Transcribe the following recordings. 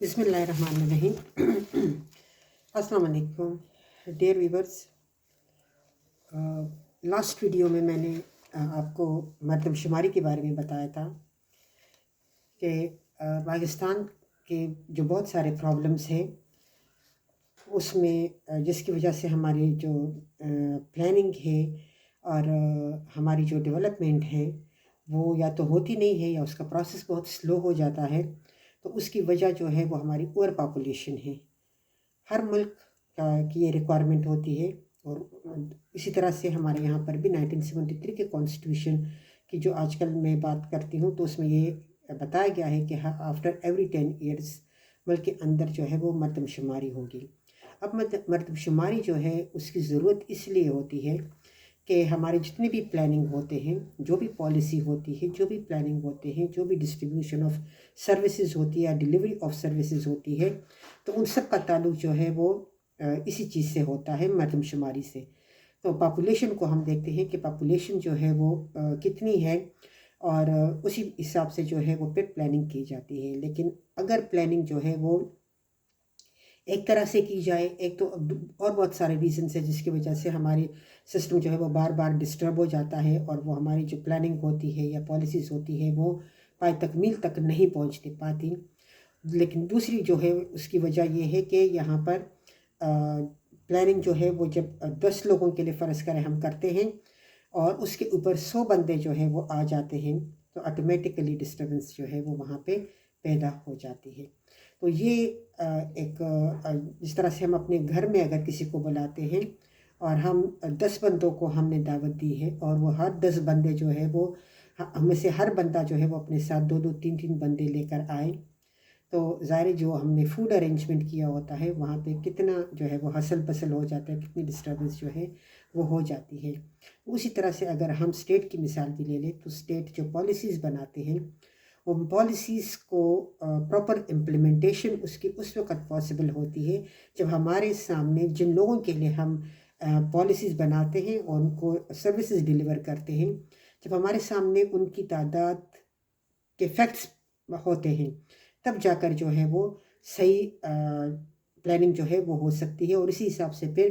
بسم اللہ الرحمن الرحیم۔ السلام علیکم ڈیئر ویورز۔ لاسٹ ویڈیو میں نے آپ کو مردم شماری کے بارے میں بتایا تھا کہ پاکستان کے جو بہت سارے پرابلمس ہیں اس میں جس کی وجہ سے ہماری جو پلاننگ ہے اور ہماری جو ڈیولپمنٹ ہے وہ یا تو ہوتی نہیں ہے یا اس کا پروسیس بہت سلو ہو جاتا ہے، تو اس کی وجہ جو ہے وہ ہماری اوور پاپولیشن ہے۔ ہر ملک کی یہ ریکوائرمنٹ ہوتی ہے، اور اسی طرح سے ہمارے یہاں پر بھی 1973 کے کانسٹیٹیوشن کی جو آج کل میں بات کرتی ہوں تو اس میں یہ بتایا گیا ہے کہ آفٹر ایوری 10 ایئرس ملک کے اندر جو ہے وہ مردم شماری ہوگی۔ اب مردم شماری جو ہے اس کی ضرورت اس لیے ہوتی ہے کہ ہمارے جتنے بھی پلاننگ ہوتے ہیں، جو بھی پالیسی ہوتی ہے، جو بھی پلاننگ ہوتے ہیں، جو بھی ڈسٹریبیوشن آف سروسز ہوتی ہے یا ڈیلیوری آف سروسز ہوتی ہے، تو ان سب کا تعلق جو ہے وہ اسی چیز سے ہوتا ہے، مردم شماری سے۔ تو پاپولیشن کو ہم دیکھتے ہیں کہ پاپولیشن جو ہے وہ کتنی ہے، اور اسی حساب سے جو ہے وہ پھر پلاننگ کی جاتی ہے۔ لیکن اگر پلاننگ جو ہے وہ ایک طرح سے کی جائے، ایک تو اور بہت سارے ریزنس ہیں جس کی وجہ سے ہماری سسٹم جو ہے وہ بار بار ڈسٹرب ہو جاتا ہے، اور وہ ہماری جو پلاننگ ہوتی ہے یا پالیسیز ہوتی ہے وہ پائے تکمیل تک نہیں پہنچ پاتی۔ لیکن دوسری جو ہے اس کی وجہ یہ ہے کہ یہاں پر پلاننگ جو ہے وہ جب 10 لوگوں کے لیے فرض کریں ہم کرتے ہیں اور اس کے اوپر 100 بندے جو ہیں وہ آ جاتے ہیں، تو آٹومیٹیکلی ڈسٹربنس جو ہے وہ وہاں پہ پیدا ہو جاتی ہے۔ تو یہ ایک جس طرح سے ہم اپنے گھر میں اگر کسی کو بلاتے ہیں اور ہم 10 بندوں کو ہم نے دعوت دی ہے، اور وہ ہر 10 بندے جو ہے وہ ہم میں سے ہر بندہ جو ہے وہ اپنے ساتھ 2 3 بندے لے کر آئے، تو ظاہر جو ہم نے فوڈ ارینجمنٹ کیا ہوتا ہے وہاں پہ کتنا جو ہے وہ حسل پسل ہو جاتا ہے، کتنی ڈسٹربنس جو ہے وہ ہو جاتی ہے۔ اسی طرح سے اگر ہم اسٹیٹ کی مثال بھی لے لیں تو اسٹیٹ جو پالیسیز بناتے ہیں وہ پالیسیز کو پراپر امپلیمنٹیشن اس کی اس وقت پاسبل ہوتی ہے جب ہمارے سامنے جن لوگوں کے لیے ہم پالیسیز بناتے ہیں اور ان کو سروسز ڈیلیور کرتے ہیں، جب ہمارے سامنے ان کی تعداد کے فیکٹس ہوتے ہیں، تب جا کر جو ہے وہ صحیح پلاننگ جو ہے وہ ہو سکتی ہے، اور اسی حساب سے پھر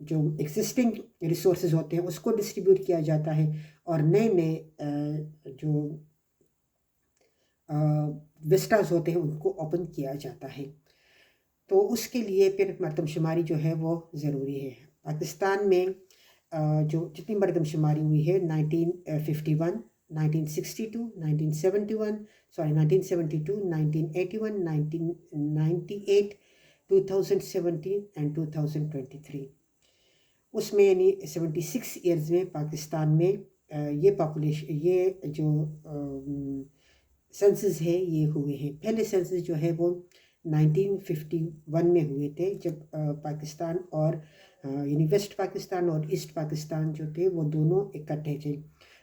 جو ایگزسٹنگ ریسورسز ہوتے ہیں اس کو ڈسٹریبیوٹ کیا جاتا ہے، اور نئے نئے جو وسٹاز ہوتے ہیں ان کو اوپن کیا جاتا ہے۔ تو اس کے لیے پھر مردم شماری جو ہے وہ ضروری ہے۔ پاکستان میں جو جتنی مردم شماری ہوئی ہے 1951، 1962، 1971، 1972، 1981، 1998، 2017 اینڈ 2023، اس میں یعنی 76 ایئرز میں پاکستان میں یہ پاپولیشن، یہ جو سینسز ہے یہ ہوئے ہیں۔ پہلے سینسز جو ہے وہ 1951 میں ہوئے تھے، جب پاکستان اور یعنی ویسٹ پاکستان اور ایسٹ پاکستان جو تھے وہ دونوں اکٹھے تھے۔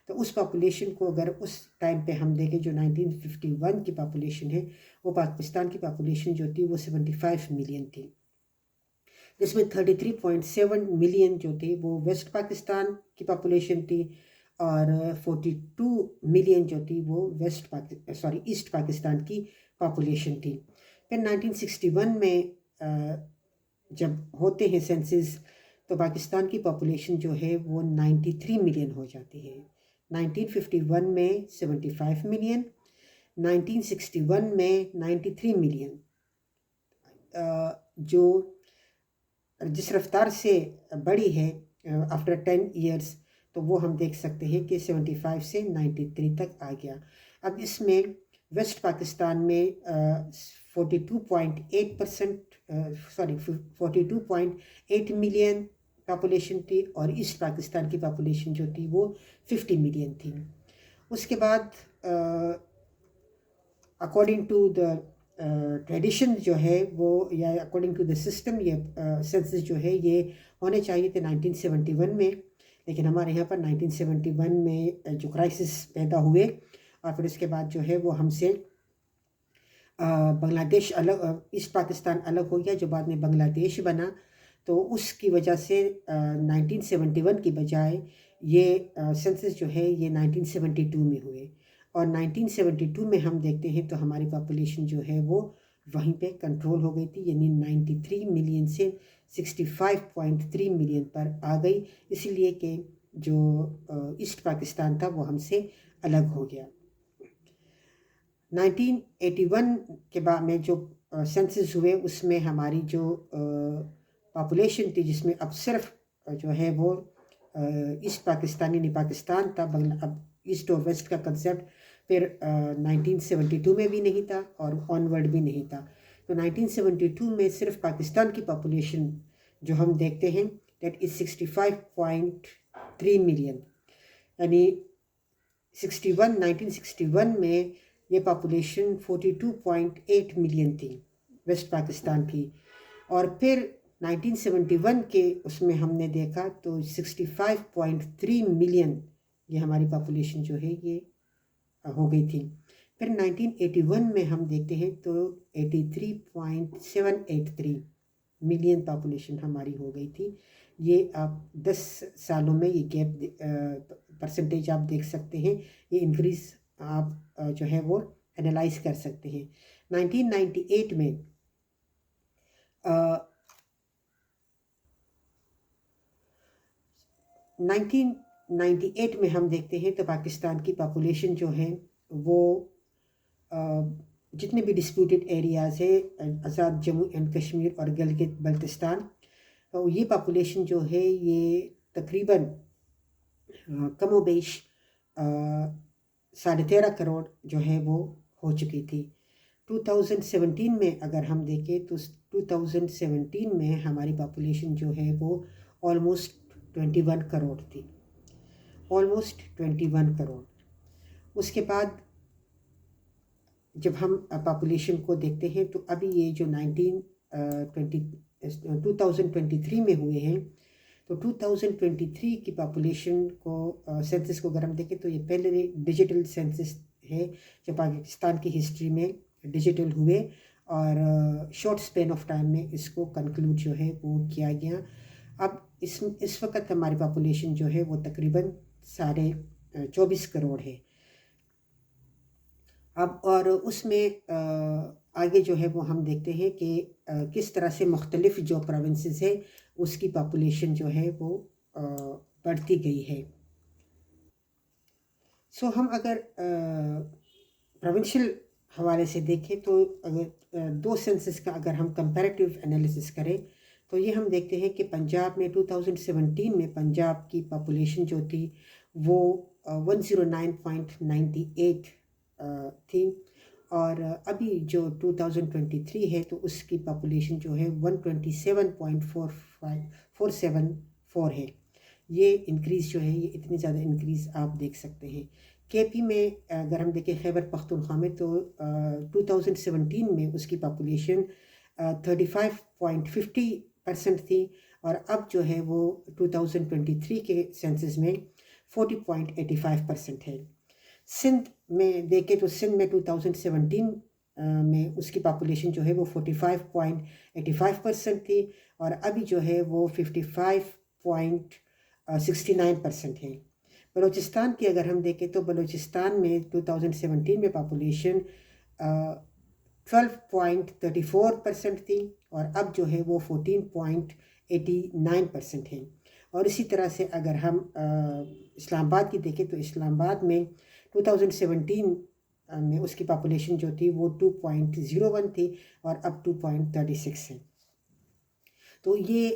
تو اس پاپولیشن کو اگر اس ٹائم پہ ہم دیکھیں جو 1951 کی پاپولیشن ہے، وہ پاکستان کی پاپولیشن جو تھی وہ 75 ملین تھی، جس میں 33.7 ملین جو تھے وہ ویسٹ پاکستان کی پاپولیشن تھی، اور 42 ملین جو تھی وہ ایسٹ پاکستان کی پاپولیشن تھی۔ پھر 1961 میں جب ہوتے ہیں سینسز تو پاکستان کی پاپولیشن جو ہے وہ 93 ملین ہو جاتی ہے۔ 1951 میں 75 ملین، 1961 میں 93 ملین، جو جس رفتار سے بڑی ہے آفٹر 10 ایئرس، تو وہ ہم دیکھ سکتے ہیں کہ 75 سے 93 تک آ گیا۔ اب اس میں ویسٹ پاکستان میں 42.8 ملین پاپولیشن تھی، اور ایسٹ پاکستان کی پاپولیشن جو تھی وہ 50 ملین تھی۔ اس کے بعد اکارڈنگ ٹو دا ٹریڈیشن جو ہے وہ، یا اکارڈنگ ٹو دا سسٹم، یہ سینسس جو ہے یہ ہونے چاہیے تھے 1971 میں، لیکن ہمارے یہاں پر 1971 میں جو کرائسس پیدا ہوئے، اور پھر اس کے بعد جو ہے وہ ہم سے بنگلہ دیش الگ، ایسٹ پاکستان الگ ہو گیا جو بعد میں بنگلہ دیش بنا، تو اس کی وجہ سے 1971 کی بجائے یہ سینسس جو ہے یہ 1972 میں ہوئے، اور 1972 میں ہم دیکھتے ہیں تو ہماری پاپولیشن جو ہے وہ وہیں پہ کنٹرول ہو گئی تھی، یعنی 93 ملین سے 65.3 ملین پر آ گئی، اس لیے کہ جو ایسٹ پاکستان تھا وہ ہم سے الگ ہو گیا۔ 1981 کے بعد میں جو سینسس ہوئے اس میں ہماری جو پاپولیشن تھی، جس میں اب صرف جو ہے وہ ایسٹ پاکستان یعنی پاکستان تھا، اب ایسٹ اور ویسٹ کا کنسیپٹ پھر 1972 میں بھی نہیں تھا اور آنورڈ بھی نہیں تھا۔ تو 1972 میں صرف پاکستان کی پاپولیشن جو ہم دیکھتے ہیں دیٹ از 65.3 ملین، یعنی 1961 میں یہ پاپولیشن 42.8 ملین تھی ویسٹ پاکستان کی، اور پھر 1971 کے اس میں ہم نے دیکھا تو 65.3 ملین یہ ہماری پاپولیشن جو ہے یہ ہو گئی تھی۔ پھر 1981 میں ہم دیکھتے ہیں تو 83.783 ملین پاپولیشن ہماری ہو گئی تھی۔ یہ آپ 10 سالوں میں یہ گیپ پرسنٹیج آپ دیکھ سکتے ہیں، یہ انکریز آپ جو ہے وہ انالائز کر سکتے ہیں۔ 1998 میں 1998 میں ہم دیکھتے ہیں تو پاکستان کی پاپولیشن جو ہے وہ جتنے بھی ڈسپیوٹڈ ایریاز ہے، آزاد جموں اینڈ کشمیر اور گلگت بلتستان، یہ پاپولیشن جو ہے یہ تقریباً کم و بیش 13.5 کروڑ جو ہے وہ ہو چکی تھی۔ 2017 میں اگر ہم دیکھیں تو 2017 میں ہماری پاپولیشن جو ہے وہ آلموسٹ 21 کروڑ تھی، آلموسٹ 21 کروڑ۔ اس کے بعد جب ہم پاپولیشن کو دیکھتے ہیں تو ابھی یہ جو 2023 میں ہوئے ہیں، تو 2023 کی پاپولیشن کو سینسس کو اگر ہم دیکھیں تو یہ پہلے ڈیجیٹل سینسس ہے جو پاکستان کی ہسٹری میں ڈیجیٹل ہوئے، اور شارٹ سپین آف ٹائم میں اس کو کنکلوڈ جو ہے وہ کیا گیا۔ اب اس وقت ہماری پاپولیشن جو ہے وہ تقریباً 24.5 کروڑ ہے اب، اور اس میں آگے جو ہے وہ ہم دیکھتے ہیں کہ کس طرح سے مختلف جو پروونسز ہے اس کی پاپولیشن جو ہے وہ بڑھتی گئی ہے۔ سو ہم اگر پروونشل حوالے سے دیکھیں تو اگر دو سینسس کا اگر ہم کمپیریٹیو انالیسس کریں تو یہ ہم دیکھتے ہیں کہ پنجاب میں 2017 میں پنجاب کی پاپولیشن جو تھی وہ 109.98 تھی، اور ابھی جو 2023 ہے تو اس کی پاپولیشن جو ہے 127.474 ہے۔ یہ انکریز جو ہے یہ اتنی زیادہ انکریز آپ دیکھ سکتے ہیں۔ کے پی میں اگر ہم دیکھیں خیبر پختونخوا میں تو 2017 میں اس کی پاپولیشن 35.50% تھی، اور اب جو ہے وہ 2023 کے سینسس میں 40.85% ہے۔ سندھ میں دیکھیں تو سندھ میں 2017 میں اس کی پاپولیشن جو ہے وہ 45.85% تھی، اور ابھی جو ہے وہ 55.69% ہے۔ بلوچستان کی اگر ہم دیکھیں تو بلوچستان میں 2017 میں پاپولیشن 12.34% تھی، اور اب جو ہے وہ 14.89% ہے۔ اور اسی طرح سے اگر ہم اسلام آباد کی دیکھیں تو اسلام آباد میں 2017 میں اس کی پاپولیشن جو تھی وہ 2.01 تھی، اور اب 2.36 ہے۔ تو یہ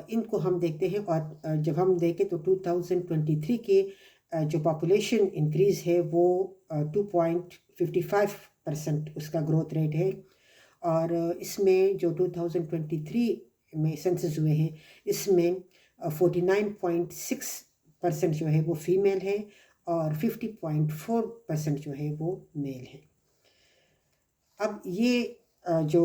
ان کو ہم دیکھتے ہیں، اور جب ہم دیکھیں تو 2023 کے جو پاپولیشن انکریز ہے وہ 2.55% اس کا گروتھ ریٹ ہے، اور اس میں جو 2023 میں سینسس ہوئے ہیں اس میں 49.6% جو ہے وہ فیمیل ہے اور 50.4% جو ہے وہ میل ہے۔ اب یہ جو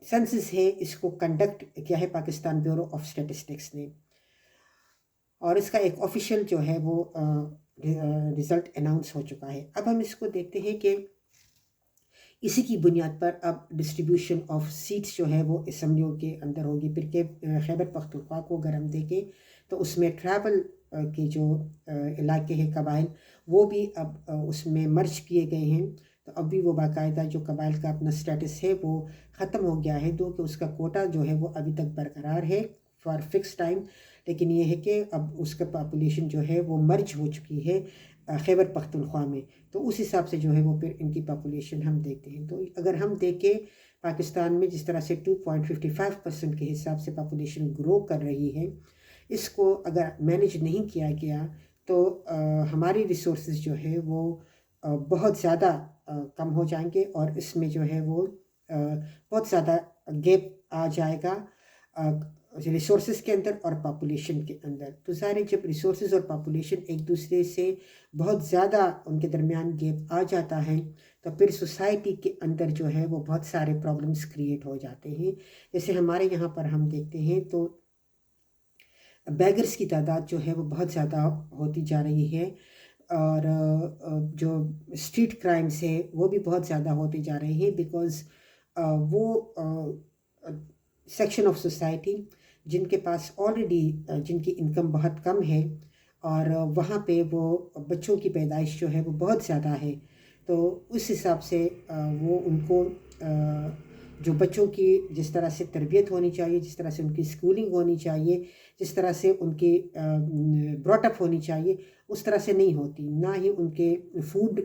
سینسس ہے اس کو کنڈکٹ کیا ہے پاکستان بیورو آف اسٹیٹسٹکس نے، اور اس کا ایک آفیشیل جو ہے وہ رزلٹ اناؤنس ہو چکا ہے۔ اب ہم اس کو دیکھتے ہیں کہ اسی کی بنیاد پر اب ڈسٹریبیوشن آف سیٹس جو ہے وہ اسمبلیوں کے اندر ہوگی۔ پھر کہ خیبر پختونخوا کو اگر ہم دیکھیں تو اس میں ٹرائبل کے جو علاقے ہیں قبائل وہ بھی اب اس میں مرج کیے گئے ہیں، تو اب بھی وہ باقاعدہ جو قبائل کا اپنا سٹیٹس ہے وہ ختم ہو گیا ہے، کہ اس کا کوٹا جو ہے وہ ابھی تک برقرار ہے فار فکس ٹائم، لیکن یہ ہے کہ اب اس کا پاپولیشن جو ہے وہ مرج ہو چکی ہے خیبر پختونخوا میں، تو اس حساب سے جو ہے وہ پھر ان کی پاپولیشن ہم دیکھتے ہیں۔ تو اگر ہم دیکھیں پاکستان میں جس طرح سے 2.55% کے حساب سے پاپولیشن گرو کر رہی ہے، اس کو اگر مینیج نہیں کیا گیا تو ہماری ریسورسز جو ہے وہ بہت زیادہ کم ہو جائیں گے، اور اس میں جو ہے وہ بہت زیادہ گیپ آ جائے گا ریسورسز کے اندر اور پاپولیشن کے اندر۔ تو ظاہر ہے جب ریسورسز اور پاپولیشن ایک دوسرے سے بہت زیادہ ان کے درمیان گیپ آ جاتا ہے تو پھر سوسائٹی کے اندر جو ہے وہ بہت سارے پرابلمس کریٹ ہو جاتے ہیں۔ جیسے ہمارے یہاں پر ہم دیکھتے ہیں تو بیگرز کی تعداد جو ہے وہ بہت زیادہ ہوتی جا رہی ہے، اور جو اسٹریٹ کرائمز ہے وہ بھی بہت زیادہ ہوتے جا رہے ہیں، بیکاز وہ سیکشن آف سوسائٹی جن کے پاس آلریڈی جن کی انکم بہت کم ہے، اور وہاں پہ وہ بچوں کی پیدائش جو ہے وہ بہت زیادہ ہے، تو اس حساب سے وہ ان کو جو بچوں کی جس طرح سے تربیت ہونی چاہیے، جس طرح سے ان کی اسکولنگ ہونی چاہیے، جس طرح سے ان کی براٹ اپ ہونی چاہیے، اس طرح سے نہیں ہوتی۔ نہ ہی ان کے فوڈ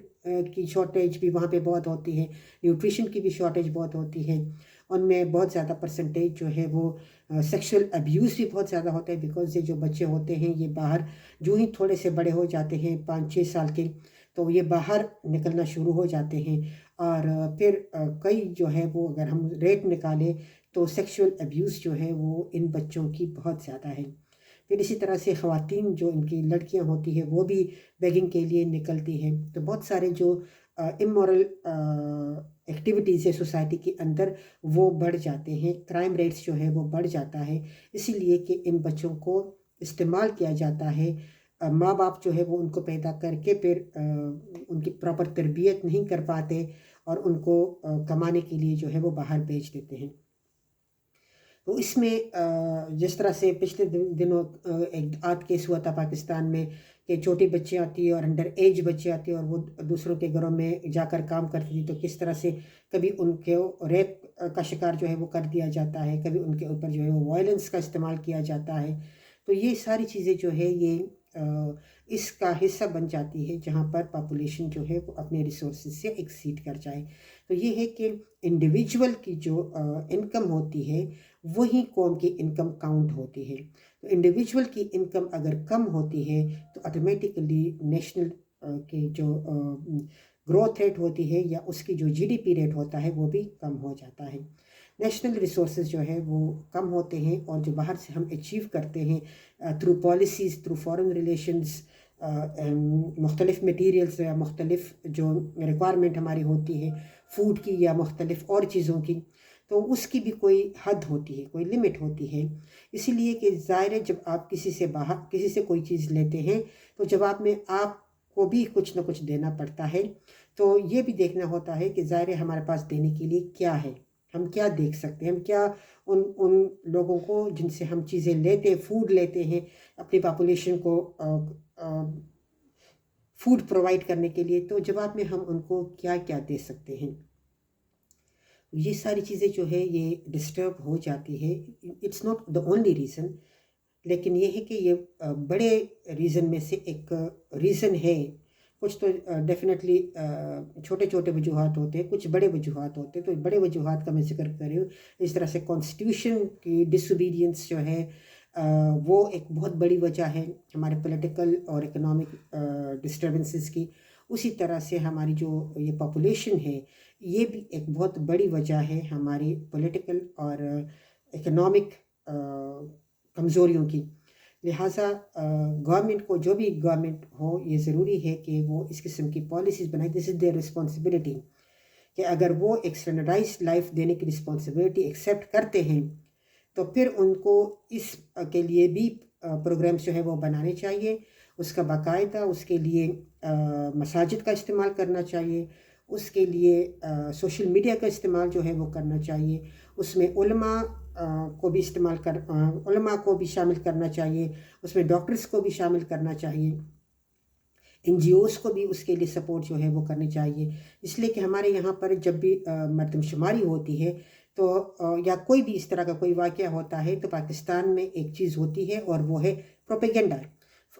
کی شارٹیج بھی وہاں پہ بہت ہوتی ہے، نیوٹریشن کی بھی شارٹیج بہت ہوتی ہے، ان میں بہت زیادہ پرسنٹیج جو ہے وہ سیکشول ابیوز بھی بہت زیادہ ہوتا ہے، بیکاز یہ جو بچے ہوتے ہیں یہ باہر جو ہی تھوڑے سے بڑے ہو جاتے ہیں 5-6 سال کے، تو یہ باہر نکلنا شروع ہو جاتے ہیں، اور پھر کئی جو ہے وہ اگر ہم ریٹ نکالیں تو سیکشول ابیوز جو ہے وہ ان بچوں کی بہت زیادہ ہے۔ پھر اسی طرح سے خواتین جو ان کی لڑکیاں ہوتی ہیں وہ بھی بیگنگ کے لیے نکلتی ہیں، تو بہت سارے جو امورل ایکٹیویٹیز ہے سوسائٹی کے اندر وہ بڑھ جاتے ہیں، کرائم ریٹس جو ہے وہ بڑھ جاتا ہے، اسی لیے کہ ان بچوں کو استعمال کیا جاتا ہے، ماں باپ جو ہے وہ ان کو پیدا کر کے پھر ان کی پراپر تربیت نہیں کر پاتے، اور ان کو کمانے کے لیے جو ہے وہ باہر بھیج دیتے ہیں۔ تو اس میں جس طرح سے پچھلے دنوں ایک آدھ کیس ہوا تھا پاکستان میں کہ چھوٹی بچیاں آتی ہیں اور انڈر ایج بچے آتے ہیں اور وہ دوسروں کے گھروں میں جا کر کام کرتی تھی، تو کس طرح سے کبھی ان کے ریپ کا شکار جو ہے وہ کر دیا جاتا ہے، کبھی ان کے اوپر جو ہے وہ وائلنس کا استعمال کیا جاتا ہے۔ تو یہ ساری چیزیں جو ہے یہ اس کا حصہ بن جاتی ہے جہاں پر پاپولیشن جو ہے وہ اپنے ریسورسز سے ایکسیڈ کر جائے۔ تو یہ ہے کہ انڈیویجول کی جو انکم ہوتی ہے وہی قوم کی انکم کاؤنٹ ہوتی ہے، تو انڈیویجول کی انکم اگر کم ہوتی ہے تو آٹومیٹیکلی نیشنل کی جو گروتھ ریٹ ہوتی ہے یا اس کی جو جی ڈی پی ریٹ ہوتا ہے وہ بھی کم ہو جاتا ہے۔ نیشنل ریسورسز جو ہے وہ کم ہوتے ہیں، اور جو باہر سے ہم اچیو کرتے ہیں through policies, through foreign relations, مختلف میٹیریلز یا مختلف جو ریکوائرمنٹ ہماری ہوتی ہے فوڈ کی یا مختلف اور چیزوں کی، تو اس کی بھی کوئی حد ہوتی ہے، کوئی لمٹ ہوتی ہے۔ اسی لیے کہ ظاہر ہے جب آپ کسی سے کوئی چیز لیتے ہیں تو جواب میں آپ کو بھی کچھ نہ کچھ دینا پڑتا ہے، تو یہ بھی دیکھنا ہوتا ہے کہ ظاہر ہے ہمارے پاس دینے کے لیے کیا ہے، ہم کیا دیکھ سکتے ہیں، ہم کیا ان لوگوں کو جن سے ہم چیزیں لیتے ہیں، فوڈ لیتے ہیں اپنی پاپولیشن کو فوڈ پرووائڈ کرنے کے لیے، تو جواب میں ہم ان کو کیا کیا دے سکتے ہیں۔ یہ ساری چیزیں جو ہے یہ ڈسٹرب ہو جاتی ہے۔ It's not the only reason, لیکن یہ ہے کہ یہ بڑے ریزن میں سے ایک ریزن ہے۔ کچھ تو ڈیفینیٹلی چھوٹے چھوٹے وجوہات ہوتے ہیں، کچھ بڑے وجوہات ہوتے ہیں، تو بڑے وجوہات کا میں ذکر کر رہی ہوں۔ اس طرح سے کانسٹیٹیوشن کی ڈس اوبیڈینس جو ہے وہ ایک بہت بڑی وجہ ہے ہمارے پولیٹیکل اور اکنامک ڈسٹربنسز کی۔ اسی طرح سے ہماری جو یہ پاپولیشن ہے یہ بھی ایک بہت بڑی وجہ ہے ہماری پولیٹیکل اور اکنامک کمزوریوں کی۔ لہٰذا گورنمنٹ کو، جو بھی گورنمنٹ ہو، یہ ضروری ہے کہ وہ اس قسم کی پالیسیز بنائے۔ دس از دیئر رسپانسبلٹی، کہ اگر وہ ایک اسٹینڈرڈائز لائف دینے کی رسپانسبلٹی ایکسیپٹ کرتے ہیں تو پھر ان کو اس کے لیے بھی پروگرامس جو ہے وہ بنانے چاہیے، اس کا باقاعدہ اس کے لیے مساجد کا استعمال کرنا چاہیے، اس کے لیے سوشل میڈیا کا استعمال جو ہے وہ کرنا چاہیے، اس میں علماء کو بھی علماء کو بھی شامل کرنا چاہیے، اس میں ڈاکٹرز کو بھی شامل کرنا چاہیے۔ NGOs کو بھی اس کے لیے سپورٹ جو ہے وہ کرنی چاہیے، اس لیے کہ ہمارے یہاں پر جب بھی مردم شماری ہوتی ہے تو یا کوئی بھی اس طرح کا کوئی واقعہ ہوتا ہے تو پاکستان میں ایک چیز ہوتی ہے اور وہ ہے پروپیگنڈا.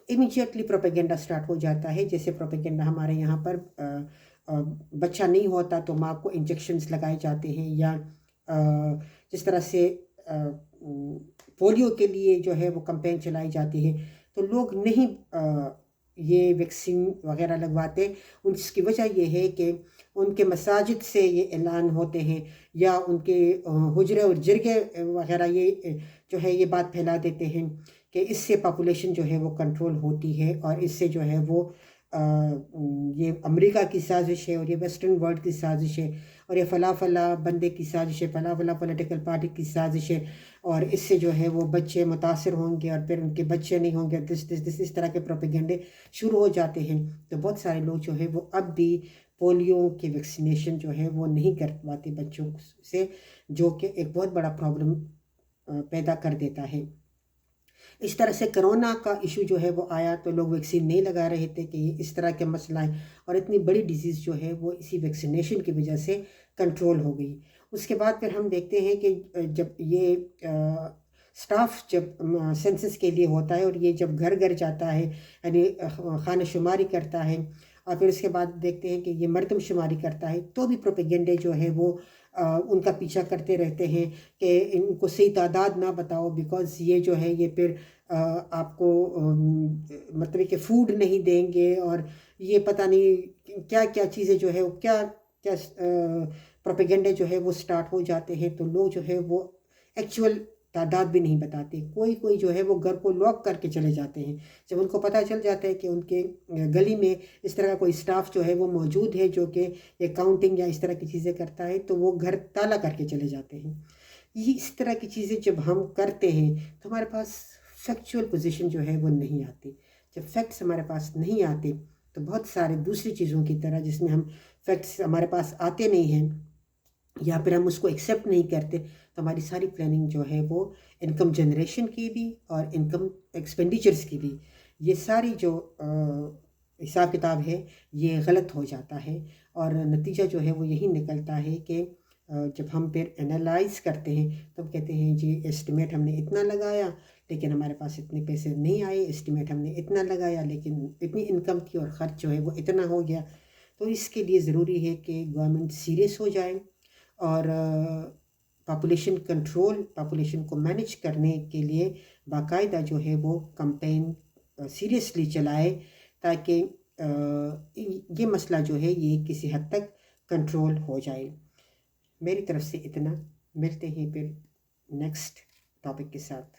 امیجیٹلی پروپیگنڈا سٹارٹ ہو جاتا ہے. جیسے پروپیگنڈا ہمارے یہاں پر بچہ نہیں ہوتا تو ماں کو انجیکشنز لگائے جاتے ہیں، یا جس طرح سے پولیو کے لیے جو ہے وہ کمپین چلائی جاتی ہے تو لوگ نہیں یہ ویکسین وغیرہ لگواتے. اس کی وجہ یہ ہے کہ ان کے مساجد سے یہ اعلان ہوتے ہیں، یا ان کے حجرے اور جرگے وغیرہ یہ جو ہے یہ بات پھیلا دیتے ہیں کہ اس سے پاپولیشن جو ہے وہ کنٹرول ہوتی ہے، اور اس سے جو ہے وہ یہ امریکہ کی سازش ہے اور یہ ویسٹرن ورلڈ کی سازش ہے، اور یہ فلاں فلاں بندے کی سازش ہے، فلاں فلاں پولیٹیکل پارٹی کی سازش ہے، اور اس سے جو ہے وہ بچے متاثر ہوں گے اور پھر ان کے بچے نہیں ہوں گے. اس طرح کے پروپیگنڈے شروع ہو جاتے ہیں. تو بہت سارے لوگ جو ہے وہ اب بھی پولیو کی ویکسینیشن جو ہے وہ نہیں کرواتے بچوں سے، جو کہ ایک بہت بڑا پرابلم پیدا کر دیتا ہے. اس طرح سے کرونا کا ایشو جو ہے وہ آیا تو لوگ ویکسین نہیں لگا رہے تھے کہ یہ اس طرح کے مسئلہ ہے، اور اتنی بڑی ڈیزیز جو ہے وہ اسی ویکسینیشن کی وجہ سے کنٹرول ہو گئی. اس کے بعد پھر ہم دیکھتے ہیں کہ جب یہ سٹاف جب سینسس کے لیے ہوتا ہے اور یہ جب گھر گھر جاتا ہے، یعنی خانہ شماری کرتا ہے، اور پھر اس کے بعد دیکھتے ہیں کہ یہ مردم شماری کرتا ہے، تو بھی پروپیگنڈے جو ہے وہ ان کا پیچھا کرتے رہتے ہیں کہ ان کو صحیح تعداد نہ بتاؤ، بیکاز یہ جو ہے یہ پھر آپ کو مطلب کہ فوڈ نہیں دیں گے، اور یہ پتہ نہیں کیا کیا چیزیں جو ہے کیا کیا پروپیگنڈے جو ہے وہ سٹارٹ ہو جاتے ہیں. تو لوگ جو ہے وہ ایکچول تعداد بھی نہیں بتاتے. کوئی جو ہے وہ گھر کو لاک کر کے چلے جاتے ہیں. جب ان کو پتہ چل جاتا ہے کہ ان کے گلی میں اس طرح کا کوئی سٹاف جو ہے وہ موجود ہے جو کہ یہ کاؤنٹنگ یا اس طرح کی چیزیں کرتا ہے، تو وہ گھر تالا کر کے چلے جاتے ہیں. یہ اس طرح کی چیزیں جب ہم کرتے ہیں تو ہمارے پاس فیکچول پوزیشن جو ہے وہ نہیں آتی. جب فیکٹس ہمارے پاس نہیں آتے تو بہت سارے دوسری چیزوں کی طرح جس میں ہم فیکٹس ہمارے پاس آتے نہیں ہیں یا پھر ہم اس کو ایکسیپٹ نہیں کرتے، تو ہماری ساری پلاننگ جو ہے وہ انکم جنریشن کی بھی اور انکم ایکسپینڈیچرز کی بھی، یہ ساری جو حساب کتاب ہے یہ غلط ہو جاتا ہے. اور نتیجہ جو ہے وہ یہی نکلتا ہے کہ جب ہم پھر انالائز کرتے ہیں تو ہم کہتے ہیں جی ایسٹیمیٹ ہم نے اتنا لگایا لیکن ہمارے پاس اتنے پیسے نہیں آئے، ایسٹیمیٹ ہم نے اتنا لگایا لیکن اتنی انکم تھی اور خرچ جو ہے وہ اتنا ہو گیا. تو اس کے لیے ضروری ہے کہ گورنمنٹ سیریس ہو جائے اور پاپولیشن کو مینیج کرنے کے لیے باقاعدہ جو ہے وہ کمپین سیریسلی چلائے، تاکہ یہ مسئلہ جو ہے یہ کسی حد تک کنٹرول ہو جائے. میری طرف سے اتنا، ملتے ہیں پھر نیکسٹ ٹاپک کے ساتھ.